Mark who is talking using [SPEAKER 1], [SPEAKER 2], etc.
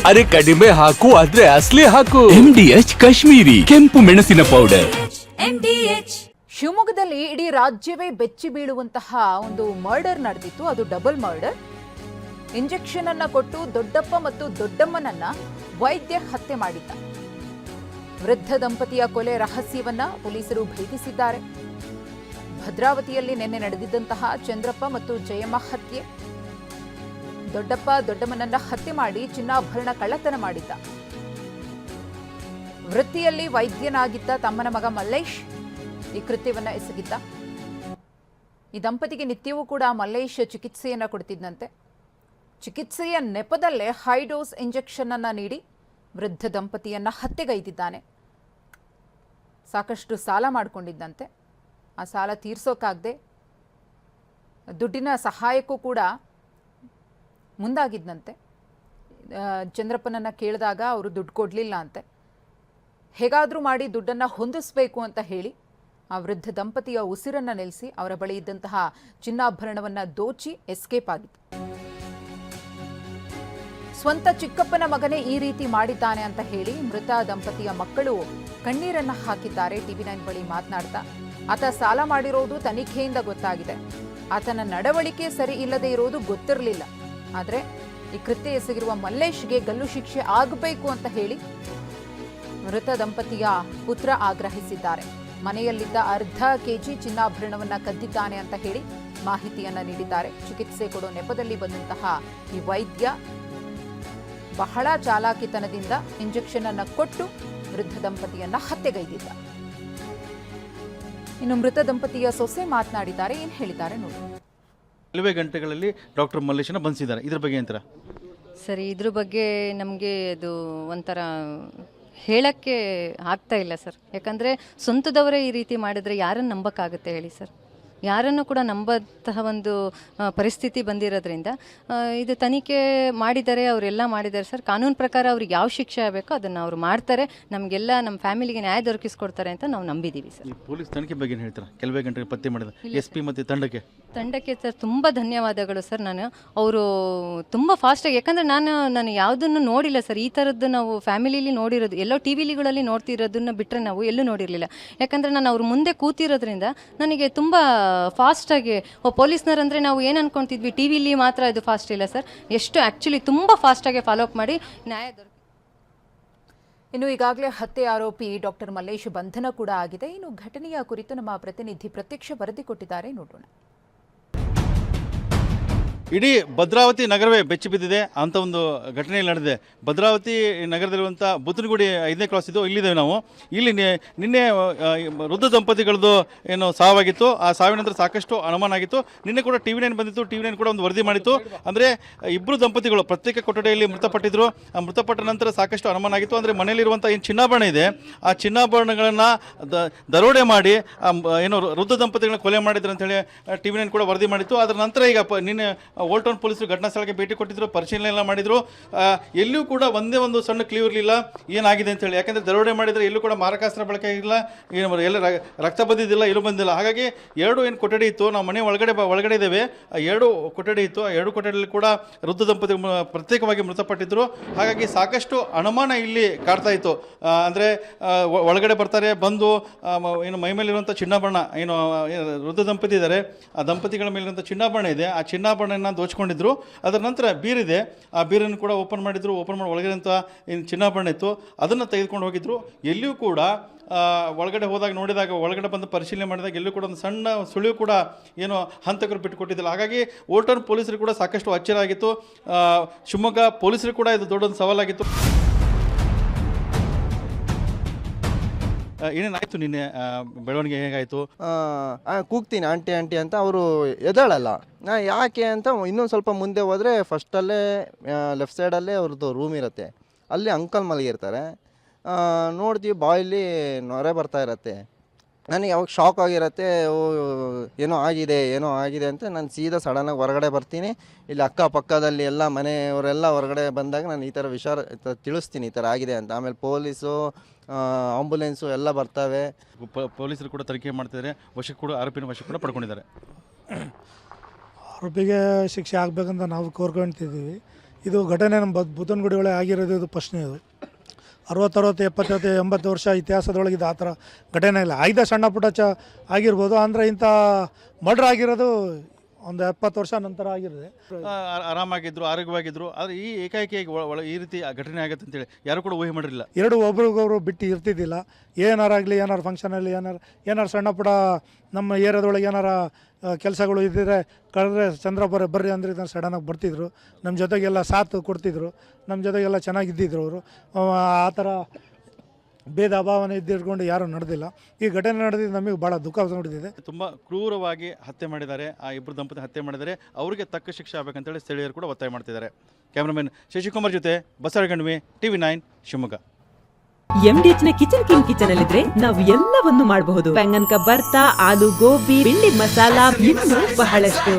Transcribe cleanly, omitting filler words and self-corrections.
[SPEAKER 1] ಅರೆ ಕಡಿಮೆ ಹಾಕು ಆದ್ರೆ ಅಸಲಿ ಹಾಕು.
[SPEAKER 2] MDH ಕಾಶ್ಮೀರಿ ಕೆಂಪು ಮೆಣಸಿನ ಪೌಡರ್.
[SPEAKER 3] ಶಿವಮೊಗ್ಗದಲ್ಲಿ ಇಡೀ ರಾಜ್ಯವೇ ಬೆಚ್ಚಿ ಬೀಳುವಂತಹ ಒಂದು ಮರ್ಡರ್ ನಡೆದಿತ್ತು. ಅದು ಡಬಲ್ ಮರ್ಡರ್. ಇಂಜೆಕ್ಷನ್ ಅನ್ನ ಕೊಟ್ಟು ದೊಡ್ಡಪ್ಪ ಮತ್ತು ದೊಡ್ಡಮ್ಮನನ್ನ ವೈದ್ಯ ಹತ್ಯೆ ಮಾಡಿದ್ದ. ವೃದ್ಧ ದಂಪತಿಯ ಕೊಲೆ ರಹಸ್ಯವನ್ನ ಪೊಲೀಸರು ಭೇದಿಸಿದ್ದಾರೆ. ಭದ್ರಾವತಿಯಲ್ಲಿ ನಿನ್ನೆ ನಡೆದಿದ್ದಂತಹ ಚಂದ್ರಪ್ಪ ಮತ್ತು ಜಯಮ್ಮ ಹತ್ಯೆ. ದೊಡ್ಡಪ್ಪ ದೊಡ್ಡಮ್ಮನನ್ನ ಹತ್ಯೆ ಮಾಡಿ ಚಿನ್ನಾಭರಣ ಕಳ್ಳತನ ಮಾಡಿದ್ದ. ವೃತ್ತಿಯಲ್ಲಿ ವೈದ್ಯನಾಗಿದ್ದ ತಮ್ಮನ ಮಗ ಮಲ್ಲೇಶ್ ಈ ಕೃತ್ಯವನ್ನ ಎಸಗಿದ್ದ. ಈ ದಂಪತಿಗೆ ನಿತ್ಯವೂ ಕೂಡ ಮಲ್ಲೇಶ್ ಚಿಕಿತ್ಸೆಯನ್ನ ಕೊಡ್ತಿದ್ದಂತೆ. ಚಿಕಿತ್ಸೆಯ ನೆಪದಲ್ಲೇ ಹೈ ಡೋಸ್ ಇಂಜೆಕ್ಷನ್ ಅನ್ನ ನೀಡಿ ವೃದ್ಧ ದಂಪತಿಯನ್ನ ಹತ್ಯೆಗೈದಿದ್ದಾನೆ. ಸಾಕಷ್ಟು ಸಾಲ ಮಾಡಿಕೊಂಡಿದ್ದಂತೆ. ಆ ಸಾಲ ತೀರ್ಸೋಕ್ಕಾಗದೆ ದುಡ್ಡಿನ ಸಹಾಯಕ್ಕೂ ಕೂಡ ಮುಂದಾಗಿದ್ದಂತೆ. ಚಂದ್ರಪ್ಪನನ್ನ ಕೇಳಿದಾಗ ಅವರು ದುಡ್ಡು ಕೊಡಲಿಲ್ಲ ಅಂತೆ. ಹೇಗಾದರೂ ಮಾಡಿ ದುಡ್ಡನ್ನು ಹೊಂದಿಸಬೇಕು ಅಂತ ಹೇಳಿ ಆ ವೃದ್ಧ ದಂಪತಿಯ ಉಸಿರನ್ನು ನಿಲ್ಲಿಸಿ ಅವರ ಬಳಿ ಇದ್ದಂತಹ ಚಿನ್ನಾಭರಣವನ್ನು ದೋಚಿ ಎಸ್ಕೇಪ್ ಆಗಿತ್ತು. ಸ್ವಂತ ಚಿಕ್ಕಪ್ಪನ ಮಗನೇ ಈ ರೀತಿ ಮಾಡಿದ್ದಾನೆ ಅಂತ ಹೇಳಿ ಮೃತ ದಂಪತಿಯ ಮಕ್ಕಳು ಕಣ್ಣೀರನ್ನ ಹಾಕಿದ್ದಾರೆ. TV9 ಬಳಿ ಮಾತನಾಡ್ತಾ, ಆತ ಸಾಲ ಮಾಡಿರೋದು ತನಿಖೆಯಿಂದ ಗೊತ್ತಾಗಿದೆ. ಆತನ ನಡವಳಿಕೆ ಸರಿ ಇಲ್ಲದೆ ಇರೋದು ಗೊತ್ತಿರಲಿಲ್ಲ. ಆದರೆ ಈ ಕೃತ್ಯ ಎಸಗಿರುವ ಮಲ್ಲೇಶ್ಗೆ ಗಲ್ಲು ಶಿಕ್ಷೆ ಆಗಬೇಕು ಅಂತ ಹೇಳಿ ಮೃತ ದಂಪತಿಯ ಪುತ್ರ ಆಗ್ರಹಿಸಿದ್ದಾರೆ. ಮನೆಯಲ್ಲಿದ್ದ ಅರ್ಧ ಕೆಜಿ ಚಿನ್ನಾಭರಣವನ್ನ ಕದ್ದಿದ್ದಾನೆ ಅಂತ ಹೇಳಿ ಮಾಹಿತಿಯನ್ನ ನೀಡಿದ್ದಾರೆ. ಚಿಕಿತ್ಸೆ ಕೊಡೋ ನೆಪದಲ್ಲಿ ಬಂದಂತಹ ಈ ವೈದ್ಯ ಬಹಳ ಚಾಲಾಕಿತನದಿಂದ ಇಂಜೆಕ್ಷನ್ ಅನ್ನ ಕೊಟ್ಟು ವೃದ್ಧ ದಂಪತಿಯನ್ನ ಹತ್ಯೆಗೈದಿದ್ದ. ಇನ್ನು ಮೃತ ದಂಪತಿಯ ಸೊಸೆ ಮಾತನಾಡಿದ್ದಾರೆ. ಏನ್ ಹೇಳಿದ್ದಾರೆ ನೋಡಿ.
[SPEAKER 4] ಕೆಲವೇ ಗಂಟೆಗಳಲ್ಲಿ ಡಾಕ್ಟರ್ ಮಲ್ಲೇಶನ ಬಂಧಿಸಿದ್ದಾರೆ. ಇದ್ರ ಬಗ್ಗೆ ಎಂತರ
[SPEAKER 5] ಸರಿ, ಇದ್ರ ಬಗ್ಗೆ ನಮಗೆ ಅದು ಒಂಥರ ಹೇಳಕ್ಕೆ ಆಗ್ತಾ ಇಲ್ಲ ಸರ್. ಯಾಕಂದರೆ ಸ್ವಂತದವರೇ ಈ ರೀತಿ ಮಾಡಿದ್ರೆ ಯಾರನ್ನು ನಂಬಕ್ಕಾಗುತ್ತೆ ಹೇಳಿ ಸರ್. ಯಾರನ್ನು ಕೂಡ ನಂಬಂತಹ ಒಂದು ಪರಿಸ್ಥಿತಿ ಬಂದಿರೋದ್ರಿಂದ ಇದು ತನಿಖೆ ಮಾಡಿದ್ದಾರೆ, ಅವರೆಲ್ಲ ಮಾಡಿದ್ದಾರೆ ಸರ್. ಕಾನೂನು ಪ್ರಕಾರ ಅವ್ರಿಗೆ ಯಾವ ಶಿಕ್ಷೆ ಆಗಬೇಕೋ ಅದನ್ನು ಅವರು ಮಾಡ್ತಾರೆ. ನಮಗೆಲ್ಲ ನಮ್ಮ ಫ್ಯಾಮಿಲಿಗೆ ನ್ಯಾಯ ದೊರಕಿಸ್ಕೊಡ್ತಾರೆ ಅಂತ ನಾವು ನಂಬಿದ್ದೀವಿ ಸರ್.
[SPEAKER 4] ಪೊಲೀಸ್ ತನಿಖೆ ಬಗ್ಗೆ ಏನು ಹೇಳ್ತಾರೆ? ಕೆಲವೇ ಗಂಟೆಗೆ ಪತ್ತೆ ಮಾಡಿದ SP ಮತ್ತು ತಂಡಕ್ಕೆ
[SPEAKER 5] ಸರ್ ತುಂಬ ಧನ್ಯವಾದಗಳು ಸರ್. ಅವರು ತುಂಬ ಫಾಸ್ಟಾಗಿ, ಯಾಕಂದರೆ ನಾನು ಯಾವುದನ್ನು ನೋಡಿಲ್ಲ ಸರ್. ಈ ಥರದ್ದು ನಾವು ಫ್ಯಾಮಿಲಿಲಿ ನೋಡಿರೋದು ಎಲ್ಲೋ TVಗಳಲ್ಲಿ ನೋಡ್ತಿರೋದನ್ನ ಬಿಟ್ಟರೆ ನಾವು ಎಲ್ಲೂ ನೋಡಿರಲಿಲ್ಲ. ಯಾಕಂದರೆ ನಾನು ಅವ್ರ ಮುಂದೆ ಕೂತಿರೋದ್ರಿಂದ ನನಗೆ ತುಂಬ ಫಾಸ್ಟಾಗಿ ಪೊಲೀಸ್ನರಂದರೆ ನಾವು ಏನು ಅನ್ಕೊತಿದ್ವಿ, TVಲಿ ಮಾತ್ರ ಇದು ಫಾಸ್ಟ್ ಇಲ್ಲ ಸರ್. ಎಷ್ಟು ಆ್ಯಕ್ಚುಲಿ ತುಂಬ ಫಾಸ್ಟಾಗಿ ಫಾಲೋ ಅಪ್ ಮಾಡಿ ನ್ಯಾಯ
[SPEAKER 3] ಇನ್ನು ಈಗಾಗಲೇ ಹತ್ಯೆ ಆರೋಪಿ ಡಾಕ್ಟರ್ ಮಲ್ಲೇಶ್ ಬಂಧನ ಕೂಡ ಆಗಿದೆ. ಇನ್ನು ಘಟನೆಯ ಕುರಿತು ನಮ್ಮ ಪ್ರತಿನಿಧಿ ಪ್ರತ್ಯಕ್ಷ ವರದಿ ಕೊಟ್ಟಿದ್ದಾರೆ, ನೋಡೋಣ.
[SPEAKER 4] ಇಡೀ ಭದ್ರಾವತಿ ನಗರವೇ ಬೆಚ್ಚಿ ಬಿದ್ದಿದೆ ಅಂತ ಒಂದು ಘಟನೆಯಲ್ಲಿ ನಡೆದಿದೆ. ಭದ್ರಾವತಿ ನಗರದಲ್ಲಿರುವಂಥ ಬುತ್ತನಗುಡಿ 5ನೇ ಕ್ರಾಸ್ ಇದು. ಇಲ್ಲಿದ್ದೇವೆ ನಾವು. ಇಲ್ಲಿ ನಿನ್ನೆ ವೃದ್ಧ ದಂಪತಿಗಳದ್ದು ಏನು ಸಾವಾಗಿತ್ತು. ಆ ಸಾವಿನ ನಂತರ ಸಾಕಷ್ಟು ಅನುಮಾನ ಆಗಿತ್ತು. ನಿನ್ನೆ ಕೂಡ TV9 ಬಂದಿತ್ತು. TV9 ಕೂಡ ಒಂದು ವರದಿ ಮಾಡಿತ್ತು. ಅಂದರೆ ಇಬ್ಬರು ದಂಪತಿಗಳು ಪ್ರತ್ಯೇಕ ಕೊಠಡಿಯಲ್ಲಿ ಮೃತಪಟ್ಟಿದ್ರು. ಆ ಮೃತಪಟ್ಟ ನಂತರ ಸಾಕಷ್ಟು ಅನುಮಾನ ಆಗಿತ್ತು. ಅಂದರೆ ಮನೆಯಲ್ಲಿರುವಂಥ ಏನು ಚಿನ್ನಾಭರಣ ಇದೆ, ಆ ಚಿನ್ನಾಭರಣಗಳನ್ನು ದರೋಡೆ ಮಾಡಿ ಏನು ವೃದ್ಧ ದಂಪತಿಗಳನ್ನ ಕೊಲೆ ಮಾಡಿದ್ರು ಅಂತೇಳಿ TV9 ಕೂಡ ವರದಿ ಮಾಡಿತ್ತು. ಅದರ ನಂತರ ಈಗ ನಿನ್ನೆ ಓಲ್ಡ್ ಟೌನ್ ಪೊಲೀಸರು ಘಟನಾ ಸ್ಥಳಕ್ಕೆ ಭೇಟಿ ಕೊಟ್ಟಿದ್ರು, ಪರಿಶೀಲನೆ ಎಲ್ಲ ಮಾಡಿದ್ರು. ಎಲ್ಲೂ ಕೂಡ ಒಂದೇ ಒಂದು ಸಣ್ಣ ಕ್ಲೂ ಇರಲಿಲ್ಲ ಏನಾಗಿದೆ ಅಂತೇಳಿ. ಯಾಕೆಂದರೆ ದರೋಡೆ ಮಾಡಿದರೆ ಎಲ್ಲೂ ಕೂಡ ಮಾರಕಾಸ್ತ್ರ ಬಳಕೆ ಇಲ್ಲ, ಏನು ಎಲ್ಲ ರಕ್ತ ಬಂದಿದ್ದಿಲ್ಲ, ಎಲ್ಲೂ ಬಂದಿಲ್ಲ. ಹಾಗಾಗಿ ಎರಡು ಏನು ಕೊಠಡಿ ಇತ್ತು, ನಾವು ಮನೆ ಒಳಗಡೆ ಇದ್ದೇವೆ, ಎರಡು ಕೊಠಡಿ ಇತ್ತು. ಆ ಎರಡು ಕೊಠಡಿಯಲ್ಲಿ ಕೂಡ ವೃದ್ಧ ದಂಪತಿ ಪ್ರತ್ಯೇಕವಾಗಿ ಮೃತಪಟ್ಟಿದ್ರು. ಹಾಗಾಗಿ ಸಾಕಷ್ಟು ಅನುಮಾನ ಇಲ್ಲಿ ಕಾಡ್ತಾ ಇತ್ತು. ಅಂದರೆ ಒಳಗಡೆ ಬರ್ತಾರೆ, ಬಂದು ಏನು ಮೈ ಮೇಲಿರುವಂಥ ಚಿನ್ನಾಭರಣ, ಏನು ವೃದ್ಧ ದಂಪತಿ ಇದ್ದಾರೆ, ಆ ದಂಪತಿಗಳ ಮೇಲಿರುವಂಥ ಚಿನ್ನಾಭರಣ ಇದೆ, ಆ ಚಿನ್ನಾಭರಣ ದೋಚ್ಕೊಂಡಿದ್ರು. ಅದರ ನಂತರ ಬೀರಿದೆ, ಆ ಬೀರನ್ನು ಕೂಡ ಓಪನ್ ಮಾಡಿದ್ರು. ಓಪನ್ ಮಾಡಿ ಒಳಗಿರುವಂಥ ಏನು ಚಿನ್ನಾಭರಣ ಇತ್ತು ಅದನ್ನು ತೆಗೆದುಕೊಂಡು ಹೋಗಿದ್ರು. ಎಲ್ಲಿಯೂ ಕೂಡ ಒಳಗಡೆ ಹೋದಾಗ ನೋಡಿದಾಗ, ಒಳಗಡೆ ಬಂದು ಪರಿಶೀಲನೆ ಮಾಡಿದಾಗ ಎಲ್ಲೂ ಕೂಡ ಒಂದು ಸಣ್ಣ ಸುಳಿವು ಕೂಡ ಏನು ಹಂತಕರು ಬಿಟ್ಟುಕೊಟ್ಟಿದ್ದಿಲ್ಲ. ಹಾಗಾಗಿ ಓಲ್ಡ್ ಟೌನ್ ಪೊಲೀಸರು ಕೂಡ ಸಾಕಷ್ಟು ಅಚ್ಚರಿ ಆಗಿತ್ತು. ಶಿವಮೊಗ್ಗ ಪೊಲೀಸರು ಕೂಡ ಇದು ದೊಡ್ಡೊಂದು ಸವಾಲಾಗಿತ್ತು. ಏನೇನಾಯಿತು ನಿನ್ನೆ ಬೆಳವಣಿಗೆ ಹೇಗಾಯಿತು?
[SPEAKER 6] ಕೂಗ್ತೀನಿ ಆಂಟಿ ಆಂಟಿ ಅಂತ, ಅವರು ಎದ್ದೇಳಲ್ಲ. ಯಾಕೆ ಅಂತ ಇನ್ನೊಂದು ಸ್ವಲ್ಪ ಮುಂದೆ ಹೋದರೆ ಫಸ್ಟಲ್ಲೇ ಲೆಫ್ಟ್ ಸೈಡಲ್ಲೇ ಅವ್ರದ್ದು ರೂಮ್ ಇರುತ್ತೆ. ಅಲ್ಲಿ ಅಂಕಲ್ ಮಲಗಿರ್ತಾರೆ. ನೋಡ್ತೀವಿ ಬಾಯಲ್ಲಿ ನೊರೆ ಬರ್ತಾ ಇರತ್ತೆ. ನನಗೆ ಅವಾಗ ಶಾಕ್ ಆಗಿರುತ್ತೆ. ಏನೋ ಆಗಿದೆ ಅಂತ ನಾನು ಸೀದಾ ಸಡನ್ನಾಗಿ ಹೊರಗಡೆ ಬರ್ತೀನಿ. ಇಲ್ಲಿ ಅಕ್ಕಪಕ್ಕದಲ್ಲಿ ಎಲ್ಲ ಮನೆಯವರೆಲ್ಲ ಹೊರಗಡೆ ಬಂದಾಗ ನಾನು ಈ ಥರ ವಿಚಾರ ತಿಳಿಸ್ತೀನಿ, ಈ ಥರ ಆಗಿದೆ ಅಂತ. ಆಮೇಲೆ ಪೊಲೀಸು ಆಂಬುಲೆನ್ಸು ಎಲ್ಲ ಬರ್ತವೆ.
[SPEAKER 4] ಪೊಲೀಸರು ಕೂಡ ತನಿಖೆ ಮಾಡ್ತಿದ್ದಾರೆ. ಆರೋಪಿನ ವಶಕ್ಕೆ ಕೂಡ ಪಡ್ಕೊಂಡಿದ್ದಾರೆ.
[SPEAKER 7] ಆರೋಪಿಗೆ ಶಿಕ್ಷೆ ಆಗಬೇಕಂತ ನಾವು ಕೋರ್ಕೊಳ್ತಿದ್ದೀವಿ. ಇದು ಘಟನೆ ನಮ್ಮ ಬುತ್ತನಗುಡಿ ಒಳಗೆ ಆಗಿರೋದು ಇದು ಪ್ರಶ್ನೆ. ಇದು 60 70 80 ವರ್ಷ ಇತಿಹಾಸದೊಳಗೆ ಆ ಥರ ಘಟನೆ ಇಲ್ಲ. ಸಣ್ಣ ಪುಟ್ಟ ಆಗಿರ್ಬೋದು, ಅಂದರೆ ಇಂಥ ಮರ್ಡ್ರ್ ಆಗಿರೋದು ಒಂದು 70 ವರ್ಷ ನಂತರ ಆಗಿರುತ್ತೆ.
[SPEAKER 4] ಆರಾಮಾಗಿದ್ರು, ಆರೋಗ್ಯವಾಗಿದ್ರು. ಆದರೆ ಈ ಏಕಾಏಕಿಯಾಗಿ ಈ ರೀತಿ ಘಟನೆ ಆಗುತ್ತೆ ಅಂತೇಳಿ ಯಾರು ಕೂಡ ಊಹೆ ಮಾಡಿರಲಿಲ್ಲ.
[SPEAKER 7] ಎರಡು ಒಬ್ರಿಗೊಬ್ರು ಬಿಟ್ಟು ಇರ್ತಿದ್ದಿಲ್ಲ. ಏನಾರಾಗಲಿ, ಏನಾರು ಫಂಕ್ಷನಲ್ಲಿ ಏನಾರು ಸಣ್ಣ ಪುಟ್ಟ ನಮ್ಮ ಏರಿಯಾದೊಳಗೆ ಏನಾರ ಕೆಲಸಗಳು ಇದ್ದಿದ್ರೆ ಕರೆದ್ರೆ ಚಂದ್ರಪ್ಪರೇ ಬರ್ರಿ ಅಂದ್ರೆ ಇದನ್ನು ಸಡನ್ನಾಗಿ ಬರ್ತಿದ್ರು. ನಮ್ಮ ಜೊತೆಗೆಲ್ಲ ಸಾಥ್ ಕೊಡ್ತಿದ್ರು, ನಮ್ಮ ಜೊತೆಗೆಲ್ಲ ಚೆನ್ನಾಗಿದ್ದಿದ್ರು ಅವರು. ಆ ಥರ ಭೇದ ಭಾವನೆ ಇದ್ದಿಟ್ಕೊಂಡು ಯಾರೂ ನಡೆದಿಲ್ಲ. ಈ ಘಟನೆ ನಡೆದಿದ್ದು ನಮಗೆ ಭಾಳ ದುಃಖ ನೋಡಿದೆ.
[SPEAKER 4] ತುಂಬ ಕ್ರೂರವಾಗಿ ಹತ್ಯೆ ಮಾಡಿದ್ದಾರೆ. ಆ ಇಬ್ಬರು ದಂಪತಿ ಹತ್ಯೆ ಮಾಡಿದ್ದಾರೆ. ಅವರಿಗೆ ತಕ್ಕ ಶಿಕ್ಷೆ ಆಗಬೇಕಂತೇಳಿ ಸ್ಥಳೀಯರು ಕೂಡ ಒತ್ತಾಯ ಮಾಡ್ತಿದ್ದಾರೆ. ಕ್ಯಾಮ್ರಾಮನ್ ಶಶಿಕುಮಾರ್ ಜೊತೆ ಬಸವರಾಜ್, TV9 ಶಿವಮೊಗ್ಗ.
[SPEAKER 8] MDH ನ ಕಿಚನ್ ಅಲ್ಲಿದ್ರೆ ನಾವು ಎಲ್ಲವನ್ನು ಮಾಡಬಹುದು. ಬೆಂಗನ್ಕ ಬರ್ತಾ, ಆಲೂ ಗೋಬಿ, ಭಿಂಡಿ ಮಸಾಲಾ, ಇನ್ನೂ ಬಹಳಷ್ಟು.